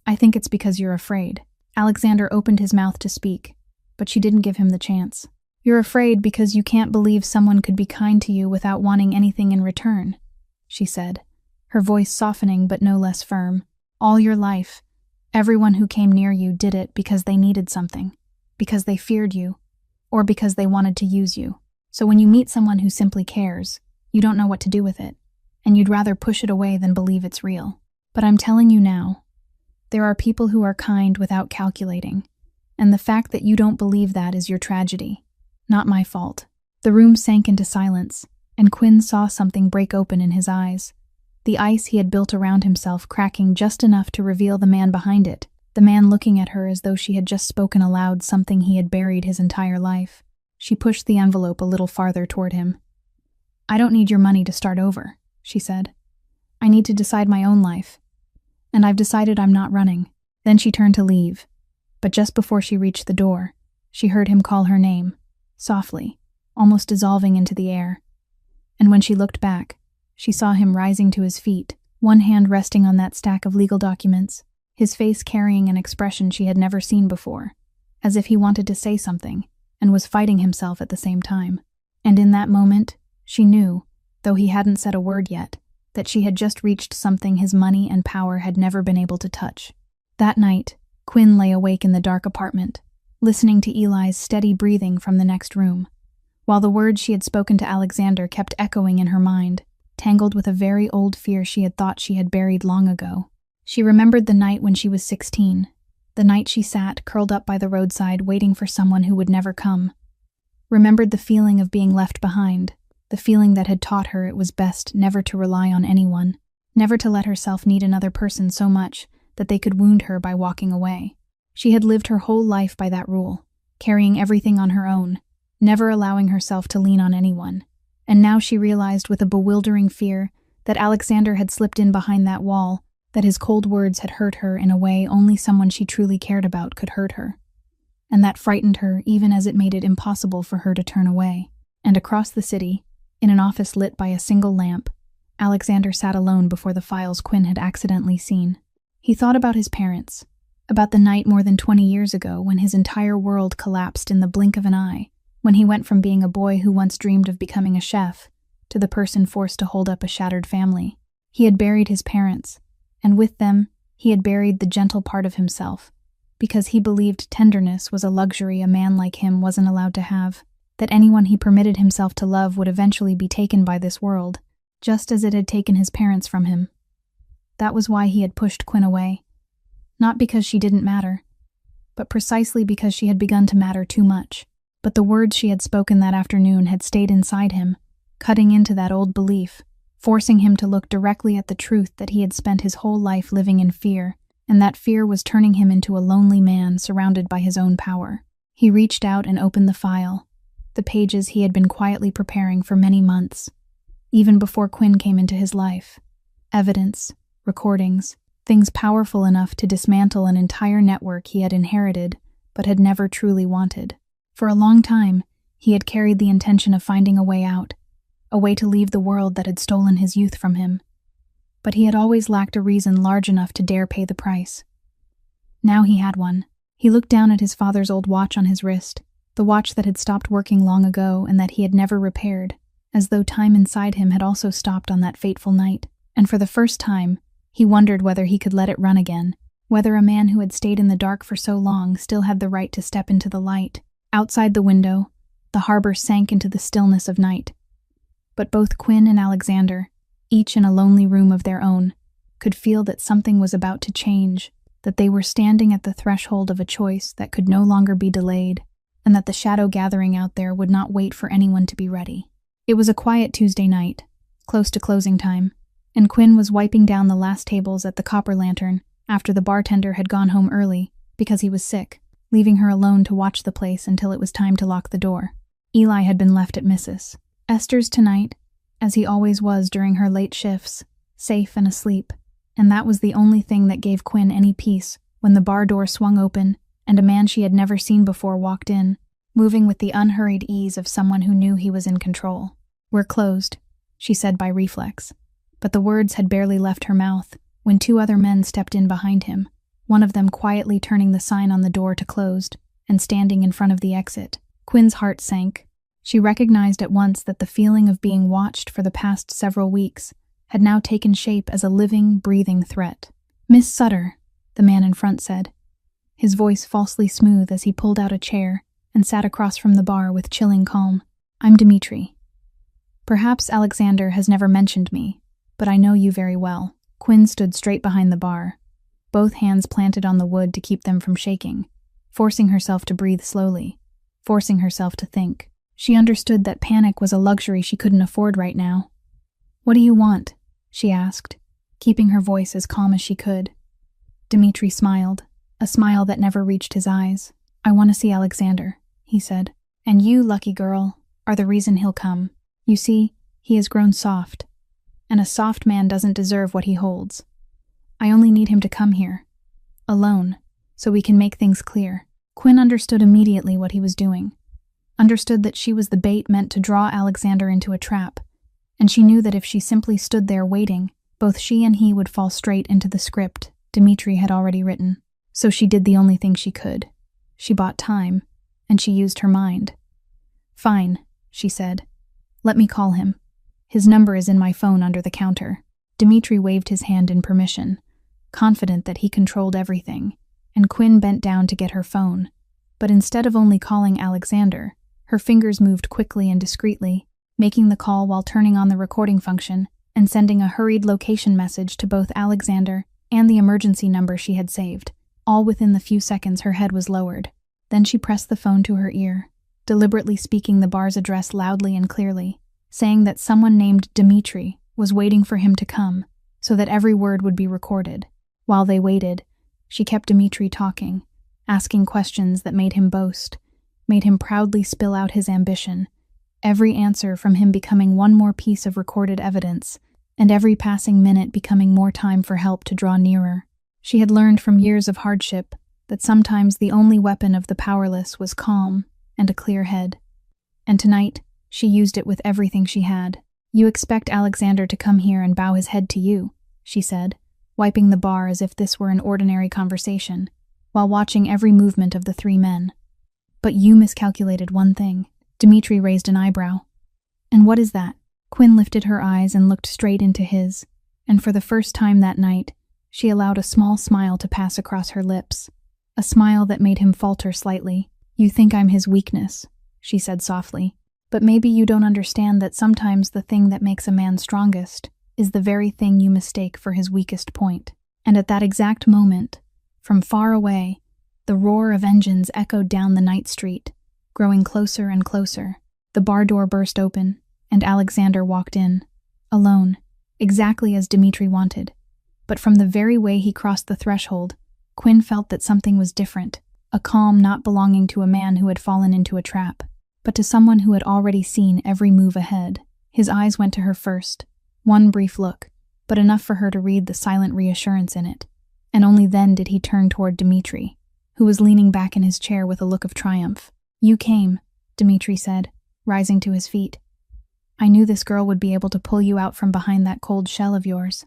I think it's because you're afraid." Alexander opened his mouth to speak, but she didn't give him the chance. "You're afraid because you can't believe someone could be kind to you without wanting anything in return," she said, her voice softening but no less firm. "All your life, everyone who came near you did it because they needed something, because they feared you, or because they wanted to use you. So when you meet someone who simply cares, you don't know what to do with it, and you'd rather push it away than believe it's real. But I'm telling you now, there are people who are kind without calculating, and the fact that you don't believe that is your tragedy, not my fault." The room sank into silence, and Quinn saw something break open in his eyes, the ice he had built around himself cracking just enough to reveal the man behind it, the man looking at her as though she had just spoken aloud something he had buried his entire life. She pushed the envelope a little farther toward him. "I don't need your money to start over," she said. "I need to decide my own life. And I've decided I'm not running." Then she turned to leave, but just before she reached the door, she heard him call her name, softly, almost dissolving into the air. And when she looked back, she saw him rising to his feet, one hand resting on that stack of legal documents, his face carrying an expression she had never seen before, as if he wanted to say something, and was fighting himself at the same time. And in that moment, she knew, though he hadn't said a word yet, that she had just reached something his money and power had never been able to touch. That night, Quinn lay awake in the dark apartment, listening to Eli's steady breathing from the next room, while the words she had spoken to Alexander kept echoing in her mind, tangled with a very old fear she had thought she had buried long ago. She remembered the night when she was 16, the night she sat, curled up by the roadside, waiting for someone who would never come. Remembered the feeling of being left behind, the feeling that had taught her it was best never to rely on anyone, never to let herself need another person so much that they could wound her by walking away. She had lived her whole life by that rule, carrying everything on her own, never allowing herself to lean on anyone. And now she realized with a bewildering fear that Alexander had slipped in behind that wall, that his cold words had hurt her in a way only someone she truly cared about could hurt her. And that frightened her even as it made it impossible for her to turn away. And across the city, in an office lit by a single lamp, Alexander sat alone before the files Quinn had accidentally seen. He thought about his parents, about the night more than 20 years ago when his entire world collapsed in the blink of an eye, when he went from being a boy who once dreamed of becoming a chef to the person forced to hold up a shattered family. He had buried his parents, and with them, he had buried the gentle part of himself, because he believed tenderness was a luxury a man like him wasn't allowed to have, that anyone he permitted himself to love would eventually be taken by this world, just as it had taken his parents from him. That was why he had pushed Quinn away. Not because she didn't matter, but precisely because she had begun to matter too much. But the words she had spoken that afternoon had stayed inside him, cutting into that old belief, forcing him to look directly at the truth that he had spent his whole life living in fear, and that fear was turning him into a lonely man surrounded by his own power. He reached out and opened the file, the pages he had been quietly preparing for many months, even before Quinn came into his life. Evidence, recordings, things powerful enough to dismantle an entire network he had inherited but had never truly wanted. For a long time, he had carried the intention of finding a way out, a way to leave the world that had stolen his youth from him. But he had always lacked a reason large enough to dare pay the price. Now he had one. He looked down at his father's old watch on his wrist, the watch that had stopped working long ago and that he had never repaired, as though time inside him had also stopped on that fateful night. And for the first time, he wondered whether he could let it run again, whether a man who had stayed in the dark for so long still had the right to step into the light. Outside the window, the harbor sank into the stillness of night. But both Quinn and Alexander, each in a lonely room of their own, could feel that something was about to change, that they were standing at the threshold of a choice that could no longer be delayed, and that the shadow gathering out there would not wait for anyone to be ready. It was a quiet Tuesday night, close to closing time, and Quinn was wiping down the last tables at the Copper Lantern after the bartender had gone home early because he was sick, leaving her alone to watch the place until it was time to lock the door. Eli had been left at Mrs. Esther's tonight, as he always was during her late shifts, safe and asleep, and that was the only thing that gave Quinn any peace when the bar door swung open and a man she had never seen before walked in, moving with the unhurried ease of someone who knew he was in control. "We're closed," she said by reflex, but the words had barely left her mouth when two other men stepped in behind him, one of them quietly turning the sign on the door to closed and standing in front of the exit. Quinn's heart sank. She recognized at once that the feeling of being watched for the past several weeks had now taken shape as a living, breathing threat. "Miss Sutter," the man in front said, his voice falsely smooth as he pulled out a chair and sat across from the bar with chilling calm. "I'm Dimitri. Perhaps Alexander has never mentioned me, but I know you very well." Quinn stood straight behind the bar, both hands planted on the wood to keep them from shaking, forcing herself to breathe slowly, forcing herself to think. She understood that panic was a luxury she couldn't afford right now. "What do you want?" she asked, keeping her voice as calm as she could. Dimitri smiled, a smile that never reached his eyes. "I want to see Alexander," he said. "And you, lucky girl, are the reason he'll come. You see, he has grown soft, and a soft man doesn't deserve what he holds. I only need him to come here, alone, so we can make things clear." Quinn understood immediately what he was doing, understood that she was the bait meant to draw Alexander into a trap, and she knew that if she simply stood there waiting, both she and he would fall straight into the script Dimitri had already written. So she did the only thing she could. She bought time, and she used her mind. "Fine," she said. "Let me call him. His number is in my phone under the counter." Dimitri waved his hand in permission, confident that he controlled everything, and Quinn bent down to get her phone. But instead of only calling Alexander, her fingers moved quickly and discreetly, making the call while turning on the recording function and sending a hurried location message to both Alexander and the emergency number she had saved. All within the few seconds her head was lowered. Then she pressed the phone to her ear, deliberately speaking the bar's address loudly and clearly, saying that someone named Dimitri was waiting for him to come, so that every word would be recorded. While they waited, she kept Dimitri talking, asking questions that made him boast, made him proudly spill out his ambition, every answer from him becoming one more piece of recorded evidence, and every passing minute becoming more time for help to draw nearer. She had learned from years of hardship that sometimes the only weapon of the powerless was calm and a clear head. And tonight, she used it with everything she had. "You expect Alexander to come here and bow his head to you," she said, wiping the bar as if this were an ordinary conversation, while watching every movement of the three men. "But you miscalculated one thing." Dimitri raised an eyebrow. "And what is that?" Quinn lifted her eyes and looked straight into his, and for the first time that night, she allowed a small smile to pass across her lips, a smile that made him falter slightly. "You think I'm his weakness," she said softly, "but maybe you don't understand that sometimes the thing that makes a man strongest is the very thing you mistake for his weakest point." And at that exact moment, from far away, the roar of engines echoed down the night street, growing closer and closer. The bar door burst open, and Alexander walked in, alone, exactly as Dimitri wanted. But from the very way he crossed the threshold, Quinn felt that something was different, a calm not belonging to a man who had fallen into a trap, but to someone who had already seen every move ahead. His eyes went to her first, one brief look, but enough for her to read the silent reassurance in it. and only then did he turn toward Dmitri, who was leaning back in his chair with a look of triumph. "You came," Dmitri said, rising to his feet. "I knew this girl would be able to pull you out from behind that cold shell of yours."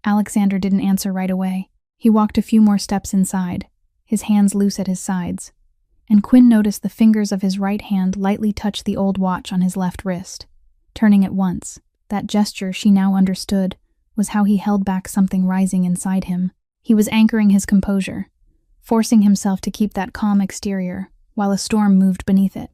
Alexander didn't answer right away. He walked a few more steps inside, his hands loose at his sides, and Quinn noticed the fingers of his right hand lightly touch the old watch on his left wrist. Turning at once, that gesture, she now understood, was how he held back something rising inside him. He was anchoring his composure, forcing himself to keep that calm exterior, while a storm moved beneath it.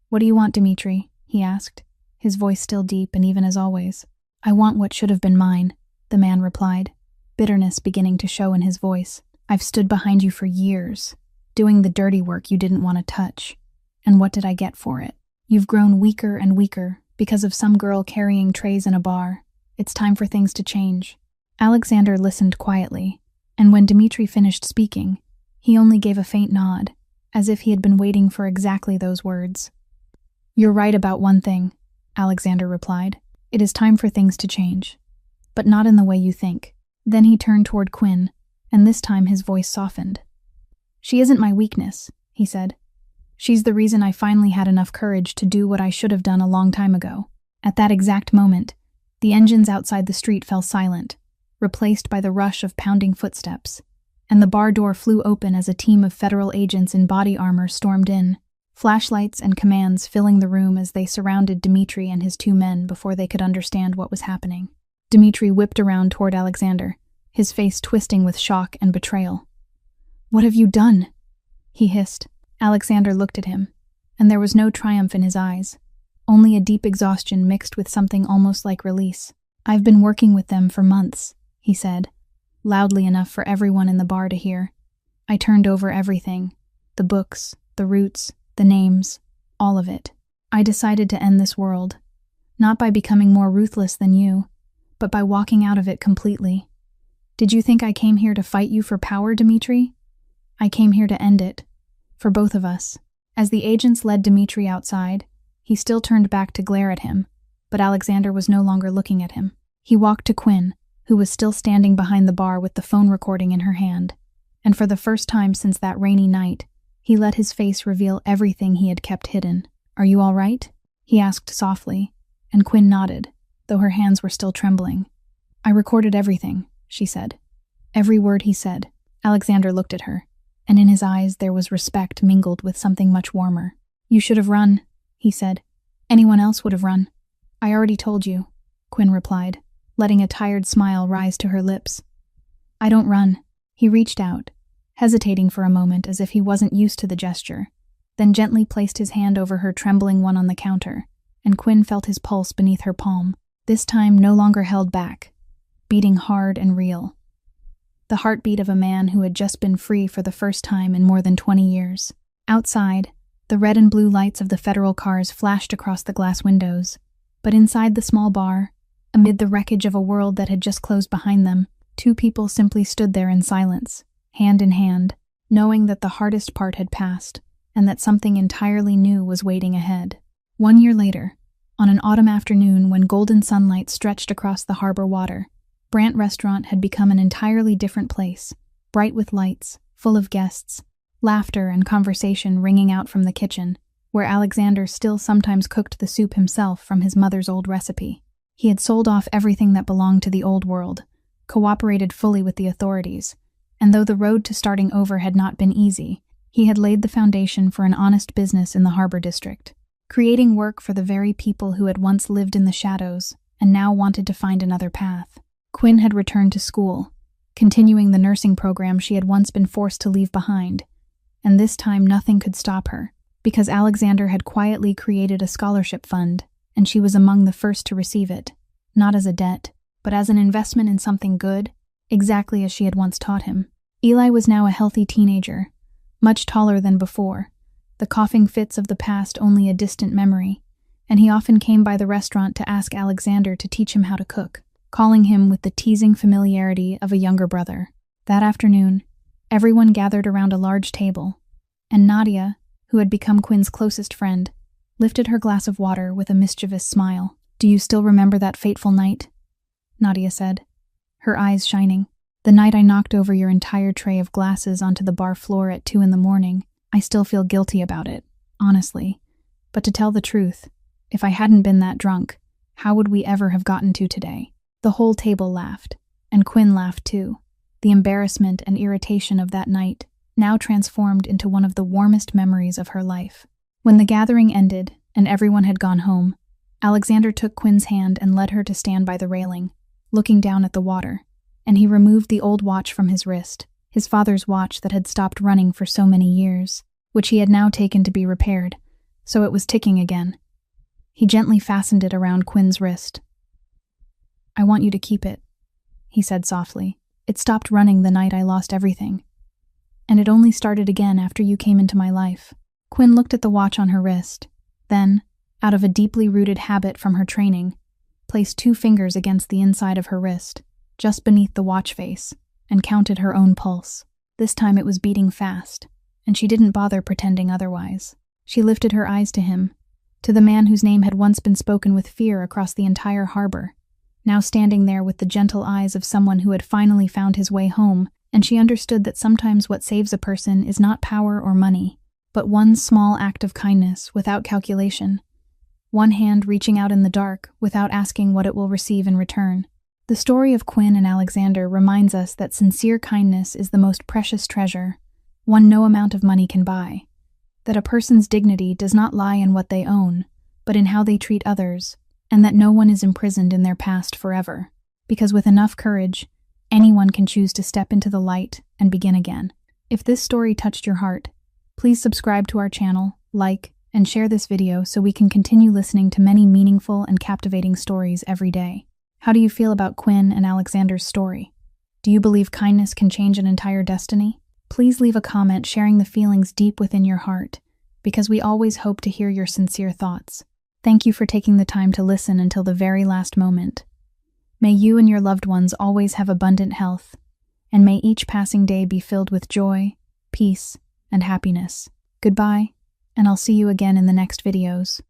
"What do you want, Dmitri?" he asked, his voice still deep and even as always. "I want what should have been mine," the man replied, bitterness beginning to show in his voice. "I've stood behind you for years, doing the dirty work you didn't want to touch. And what did I get for it? You've grown weaker and weaker because of some girl carrying trays in a bar. It's time for things to change." Alexander listened quietly, and when Dmitri finished speaking, he only gave a faint nod, as if he had been waiting for exactly those words. "You're right about one thing," Alexander replied. "It is time for things to change. But not in the way you think." Then he turned toward Quinn, and this time his voice softened. "She isn't my weakness," he said. "She's the reason I finally had enough courage to do what I should have done a long time ago." At that exact moment, the engines outside the street fell silent, replaced by the rush of pounding footsteps, and the bar door flew open as a team of federal agents in body armor stormed in, flashlights and commands filling the room as they surrounded Dmitri and his two men before they could understand what was happening. Dmitri whipped around toward Alexander, his face twisting with shock and betrayal. "What have you done?" he hissed. Alexander looked at him, and there was no triumph in his eyes, only a deep exhaustion mixed with something almost like release. "I've been working with them for months," he said, loudly enough for everyone in the bar to hear. "I turned over everything, the books, the routes, the names, all of it. I decided to end this world, not by becoming more ruthless than you, but by walking out of it completely. Did you think I came here to fight you for power, Dmitri? I came here to end it, for both of us." As the agents led Dmitri outside, he still turned back to glare at him, but Alexander was no longer looking at him. He walked to Quinn, who was still standing behind the bar with the phone recording in her hand, and for the first time since that rainy night, he let his face reveal everything he had kept hidden. "Are you all right?" he asked softly, and Quinn nodded, though her hands were still trembling. "I recorded everything," she said. "Every word he said." Alexander looked at her, and in his eyes there was respect mingled with something much warmer. "You should have run," he said. "Anyone else would have run." "I already told you," Quinn replied, letting a tired smile rise to her lips. "I don't run." He reached out, hesitating for a moment as if he wasn't used to the gesture, then gently placed his hand over her trembling one on the counter, and Quinn felt his pulse beneath her palm, this time no longer held back, beating hard and real. The heartbeat of a man who had just been free for the first time in more than 20 years. Outside, the red and blue lights of the federal cars flashed across the glass windows, but inside the small bar, amid the wreckage of a world that had just closed behind them, two people simply stood there in silence, hand in hand, knowing that the hardest part had passed, and that something entirely new was waiting ahead. 1 year later, on an autumn afternoon when golden sunlight stretched across the harbor water, Brant Restaurant had become an entirely different place, bright with lights, full of guests, laughter and conversation ringing out from the kitchen, where Alexander still sometimes cooked the soup himself from his mother's old recipe. He had sold off everything that belonged to the old world, cooperated fully with the authorities, and though the road to starting over had not been easy, he had laid the foundation for an honest business in the harbor district, creating work for the very people who had once lived in the shadows and now wanted to find another path. Quinn had returned to school, continuing the nursing program she had once been forced to leave behind, and this time nothing could stop her, because Alexander had quietly created a scholarship fund, and she was among the first to receive it, not as a debt, but as an investment in something good, exactly as she had once taught him. Eli was now a healthy teenager, much taller than before, the coughing fits of the past only a distant memory, and he often came by the restaurant to ask Alexander to teach him how to cook, calling him with the teasing familiarity of a younger brother. That afternoon, everyone gathered around a large table, and Nadia, who had become Quinn's closest friend, lifted her glass of water with a mischievous smile. "Do you still remember that fateful night?" Nadia said, her eyes shining. The The night I knocked over your entire tray of glasses onto the bar floor at 2 in the morning, I still feel guilty about it, honestly. But to tell the truth, if I hadn't been that drunk, how would we ever have gotten to today? The whole table laughed, and Quinn laughed too. The embarrassment and irritation of that night now transformed into one of the warmest memories of her life. When the gathering ended and everyone had gone home, Alexander took Quinn's hand and led her to stand by the railing, looking down at the water, and he removed the old watch from his wrist, his father's watch that had stopped running for so many years, which he had now taken to be repaired, so it was ticking again. He gently fastened it around Quinn's wrist. "I want you to keep it," he said softly. "It stopped running the night I lost everything. And it only started again after you came into my life." Quinn looked at the watch on her wrist, then, out of a deeply rooted habit from her training, placed 2 fingers against the inside of her wrist, just beneath the watch face, and counted her own pulse. This time it was beating fast, and she didn't bother pretending otherwise. She lifted her eyes to him, to the man whose name had once been spoken with fear across the entire harbor, now standing there with the gentle eyes of someone who had finally found his way home, and she understood that sometimes what saves a person is not power or money, but one small act of kindness without calculation, one hand reaching out in the dark without asking what it will receive in return. The story of Quinn and Alexander reminds us that sincere kindness is the most precious treasure, one no amount of money can buy, that a person's dignity does not lie in what they own, but in how they treat others, and that no one is imprisoned in their past forever, because with enough courage, anyone can choose to step into the light and begin again. If this story touched your heart, please subscribe to our channel, like, and share this video so we can continue listening to many meaningful and captivating stories every day. How do you feel about Quinn and Alexander's story? Do you believe kindness can change an entire destiny? Please leave a comment sharing the feelings deep within your heart, because we always hope to hear your sincere thoughts. Thank you for taking the time to listen until the very last moment. May you and your loved ones always have abundant health, and may each passing day be filled with joy, peace, and happiness. Goodbye, and I'll see you again in the next videos.